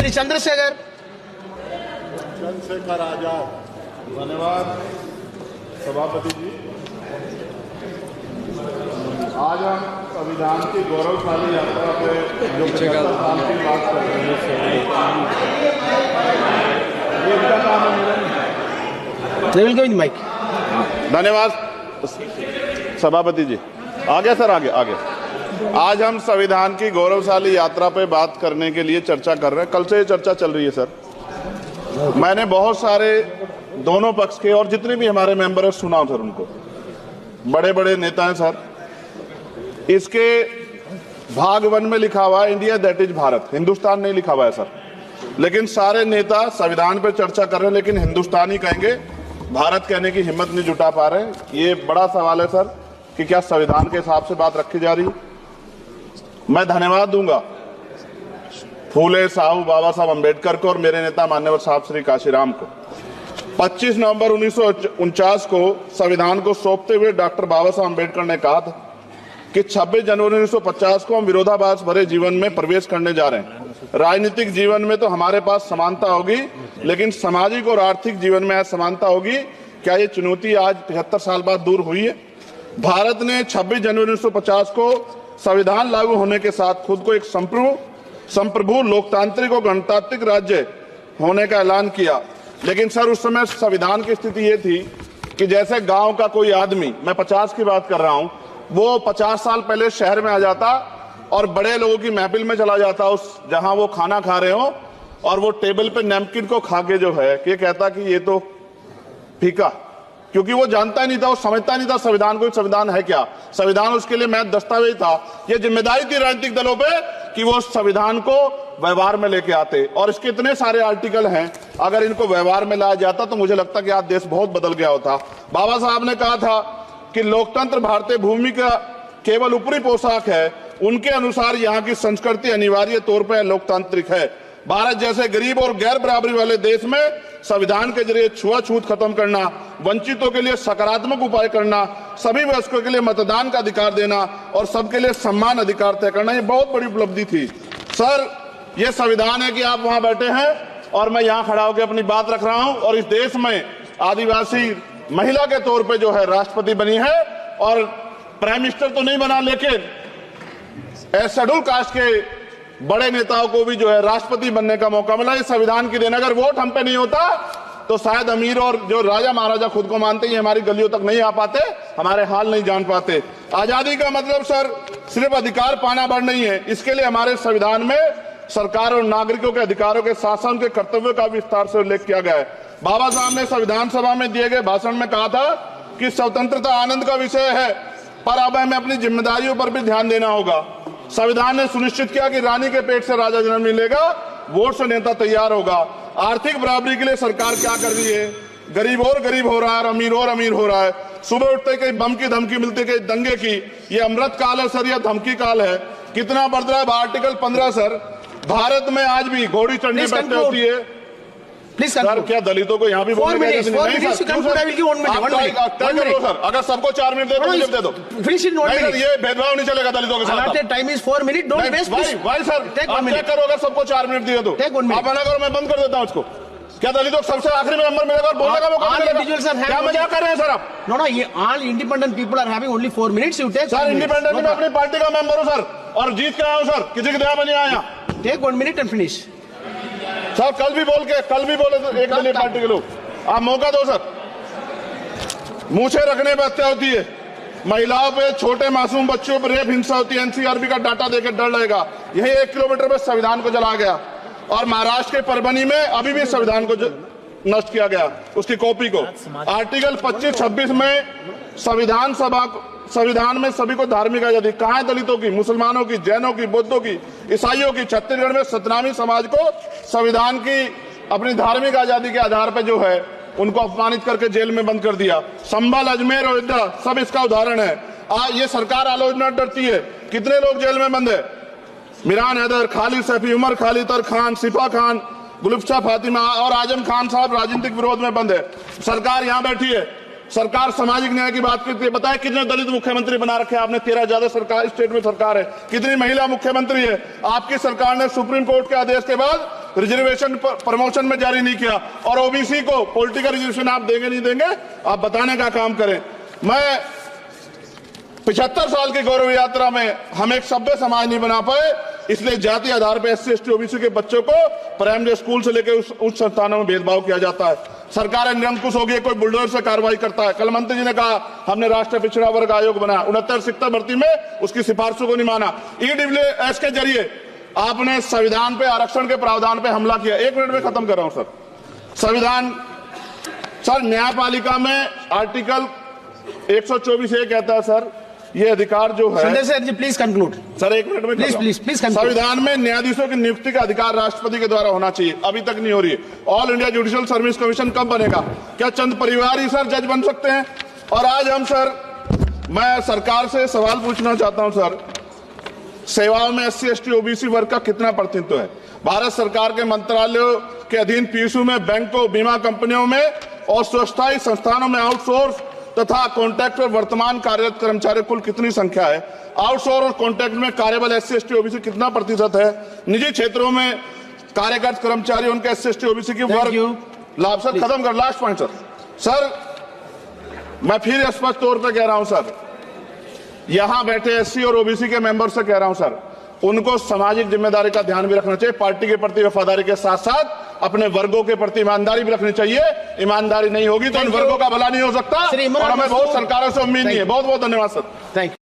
श्री चंद्रशेखर आजाद। धन्यवाद सभापति जी। आज हम संविधान की गौरवशाली यात्रा पे जो 75 साल की बात कर रहे हैं, ये इनका काम है। माइक। धन्यवाद सभापति जी। आगे सर, आगे आगे। आज हम संविधान की गौरवशाली यात्रा पे बात करने के लिए चर्चा कर रहे हैं। कल से ये चर्चा चल रही है सर। मैंने बहुत सारे दोनों पक्ष के और जितने भी हमारे मेंबर हैं सुना सर, उनको बड़े बड़े नेता हैं सर। इसके भाग 1 में लिखा हुआ है India that is Bharat, Hindustan नहीं लिखा हुआ है सर। लेकिन सारे नेता संविधान पे चर्चा कर रहे हैं, लेकिन हिंदुस्तान ही कहेंगे, भारत कहने की हिम्मत नहीं जुटा पा रहे। ये बड़ा सवाल है सर कि क्या संविधान के हिसाब से बात रखी जा रही है। मैं धन्यवाद दूंगा फूले साहू बाबा साहब अम्बेडकर को और मेरे नेता मान्यवर साहब श्री काशीराम को। 25 नवंबर 1949 को संविधान को सौंपते हुए डॉक्टर बाबा साहब अम्बेडकर ने कहा था कि 26 जनवरी 1950 को हम विरोधाभास भरे जीवन में प्रवेश करने जा रहे हैं। राजनीतिक जीवन में तो हमारे पास समानता होगी, लेकिन सामाजिक और आर्थिक जीवन में असमानता होगी। क्या ये चुनौती आज 75 साल बाद दूर हुई है? भारत ने 26 जनवरी 1950 को संविधान लागू होने के साथ खुद को एक संप्रभु लोकतांत्रिक और गणतांत्रिक राज्य होने का ऐलान किया। लेकिन सर उस समय संविधान की स्थिति ये थी कि जैसे गांव का कोई आदमी, मैं 50 की बात कर रहा हूं, वो 50 साल पहले शहर में आ जाता और बड़े लोगों की महफिल में चला जाता, उस जहां वो खाना खा रहे हो, और वो टेबल पे नैपकिन को खा के जो है कि कहता कि ये तो फीका, क्योंकि वो जानता ही नहीं था, वो समझता नहीं था संविधान को, संविधान है क्या। संविधान उसके लिए महज दस्तावेज था। ये जिम्मेदारी थी राजनीतिक दलों पे कि वो संविधान को व्यवहार में लेके आते। और इसके इतने सारे आर्टिकल हैं, अगर इनको व्यवहार में लाया जाता तो मुझे लगता कि आज देश बहुत बदल गया होता। बाबा साहब ने कहा था कि लोकतंत्र भारतीय भूमि का केवल ऊपरी पोशाक है, उनके अनुसार यहाँ की संस्कृति अनिवार्य तौर पर लोकतांत्रिक है। भारत जैसे गरीब और गैर बराबरी वाले देश में संविधान के जरिए छुआछूत खत्म करना, वंचितों के लिए सकारात्मक उपाय करना, सभी वयस्कों के लिए मतदान का अधिकार देना और सबके लिए सम्मान अधिकार तय करना, ये बहुत बड़ी उपलब्धि थी सर। ये संविधान है कि आप वहां बैठे हैं और मैं यहाँ खड़ा होकर अपनी बात रख रहा हूं, और इस देश में आदिवासी महिला के तौर पे जो है राष्ट्रपति बनी है, और प्राइम मिनिस्टर तो नहीं बना, लेकिन शेड्यूल कास्ट के बड़े नेताओं को भी जो है राष्ट्रपति बनने का मौका मिला। इस संविधान की देन, अगर वोट हम पे नहीं होता तो शायद अमीर और जो राजा महाराजा खुद को मानते हैं हमारी गलियों तक नहीं आ पाते, हमारे हाल नहीं जान पाते। आजादी का मतलब सर सिर्फ अधिकार पाना भर नहीं है, इसके लिए हमारे संविधान में सरकार और नागरिकों के अधिकारों के साथ साथ उनके कर्तव्यों का विस्तार से उल्लेख किया गया है। बाबा साहब ने संविधान सभा में दिए गए भाषण में कहा था कि स्वतंत्रता आनंद का विषय है, पर अब हमें अपनी जिम्मेदारियों पर भी ध्यान देना होगा। संविधान ने सुनिश्चित किया कि रानी के पेट से राजा जन्म नहीं लेगा, वोट से नेता तैयार होगा। आर्थिक बराबरी के लिए सरकार क्या कर रही है? गरीब और गरीब हो रहा है, अमीर और अमीर हो रहा है। सुबह उठते कहीं बम की धमकी मिलती, कहीं दंगे की। ये अमृत काल है सर या धमकी काल है? कितना बढ़ रहा है? आर्टिकल 15 सर, भारत में आज भी घोड़ी चढ़ने बैठते होती है। प्लीज सर, क्या दलितों को यहाँ भी बोलने का इजाजत नहीं है? सर, अगर सबको 4 मिनट दे दो, मुझे दे दो। ये भेदभाव नहीं चलेगा दलितों के साथ। Time is 4 minute. Don't waste. भाई सर, आप चेक करो, अगर सबको 4 मिनट दिए तो आप मना करो, मैं बंद कर देता हूँ इसको। क्या दलितों को सबसे आखिरी में नंबर मिलेगा और बोलने का मौका मिलेगा? क्या मजाक कर रहे हैं सर आप? नो, ये all independent people are having only 4 minutes. You take sir, independent में अपनी पार्टी का मेंबर हूँ सर, और जीत के आया हूँ सर, किसी की दया में नहीं आया। Take 1 minute and finish. Sir कल भी बोले तो एक मिनट पार्टी के लोग, आप मौका दो सर। मूछे रखने पर हत्या होती है, महिलाओं पे, छोटे मासूम बच्चों पर रेप हिंसा होती है। एनसीआरबी का डाटा देकर डर लगेगा। यही 1 किलोमीटर में संविधान को जला गया, और महाराष्ट्र के परभनी में अभी भी संविधान को नष्ट किया गया, उसकी कॉपी को। आर्टिकल 25-26 में संविधान में सभी को धार्मिक आजादी। कहाँ है दलितों की, मुसलमानों की, जैनों की, बौद्धों की, ईसाइयों की? छत्तीसगढ़ में सतनामी समाज को संविधान की अपनी धार्मिक आजादी के आधार पर जो है उनको अपमानित करके जेल में बंद कर दिया। संभल, अजमेर, अयोध्या सब इसका उदाहरण है। ये सरकार आलोचना डरती है। कितने लोग जेल में बंद है? मिरान हैदर, खालिद सैफी, उमर खालिद खान, सिफा खान, गुलफ्शा फातिमा और आजम खान साहब राजनीतिक विरोध में बंद है। सरकार यहाँ बैठी है, सरकार सामाजिक न्याय की बात करती है। बताए कितने दलित मुख्यमंत्री बना रखे आपने? 13 ज्यादा सरकार स्टेट में सरकार है। कितनी महिला मुख्यमंत्री है? आपकी सरकार ने सुप्रीम कोर्ट के आदेश के बाद रिजर्वेशन प्रमोशन में जारी नहीं किया, और ओबीसी को पॉलिटिकल रिजर्वेशन आप देंगे नहीं देंगे, आप बताने का काम करें। मैं 75 साल की गौरव यात्रा में हम एक सभ्य समाज नहीं बना पाए, इसलिए जाति आधार पर SC ST OBC के बच्चों को प्राइमरी स्कूल से लेकर उच्च संस्थानों में भेदभाव किया जाता है। सरकार निरंकुश हो गई, कोई बुलडोजर से कार्रवाई करता है। कल मंत्री जी ने कहा हमने राष्ट्रीय पिछड़ा वर्ग आयोग बनाया, 69 शिक्षक भर्ती में उसकी सिफारिशों को नहीं माना। EWS के जरिए आपने संविधान पे आरक्षण के प्रावधान पे हमला किया। 1 मिनट में खत्म कर रहा हूं सर। संविधान सर, न्यायपालिका में आर्टिकल 124 ये कहता है सर, ये अधिकार जो है, Sanjay sir ji please conclude sir 1 minute में प्लीज संविधान में न्यायाधीशों की नियुक्ति का अधिकार राष्ट्रपति के द्वारा होना चाहिए, अभी तक नहीं हो रही है। All India judicial service commission कब बनेगा? क्या चंद परिवार ही सर जज बन सकते हैं? और आज हम सर, मैं सरकार से सवाल पूछना चाहता हूं सर, सेवाओं में SC ST OBC वर्ग का कितना प्रतिनिधित्व है? भारत सरकार के मंत्रालयों के अधीन PSU में, बैंकों, बीमा कंपनियों में और स्वस्थायी संस्थानों में आउटसोर्स तथा कॉन्ट्रैक्ट पर वर्तमान कार्यरत कर्मचारी कुल कितनी संख्या है? आउटसोर्स और कॉन्ट्रैक्ट में कार्यबल SC ST OBC कितना प्रतिशत है? निजी क्षेत्रों में कार्यरत कर्मचारी उनके SC ST OBC की वर्ग लाभ। सर खत्म कर, लास्ट पॉइंट सर। सर मैं फिर स्पष्ट तौर पर कह रहा हूं सर, यहां बैठे SC और OBC के मेंबर से कह रहा हूं सर, उनको सामाजिक जिम्मेदारी का ध्यान भी रखना चाहिए। पार्टी के प्रति वफादारी के साथ साथ अपने वर्गों के प्रति ईमानदारी भी रखनी चाहिए। ईमानदारी नहीं होगी तो इन वर्गों का भला नहीं हो सकता, और हमें बहुत सरकारों से उम्मीद नहीं है। बहुत बहुत धन्यवाद सर। Thank you.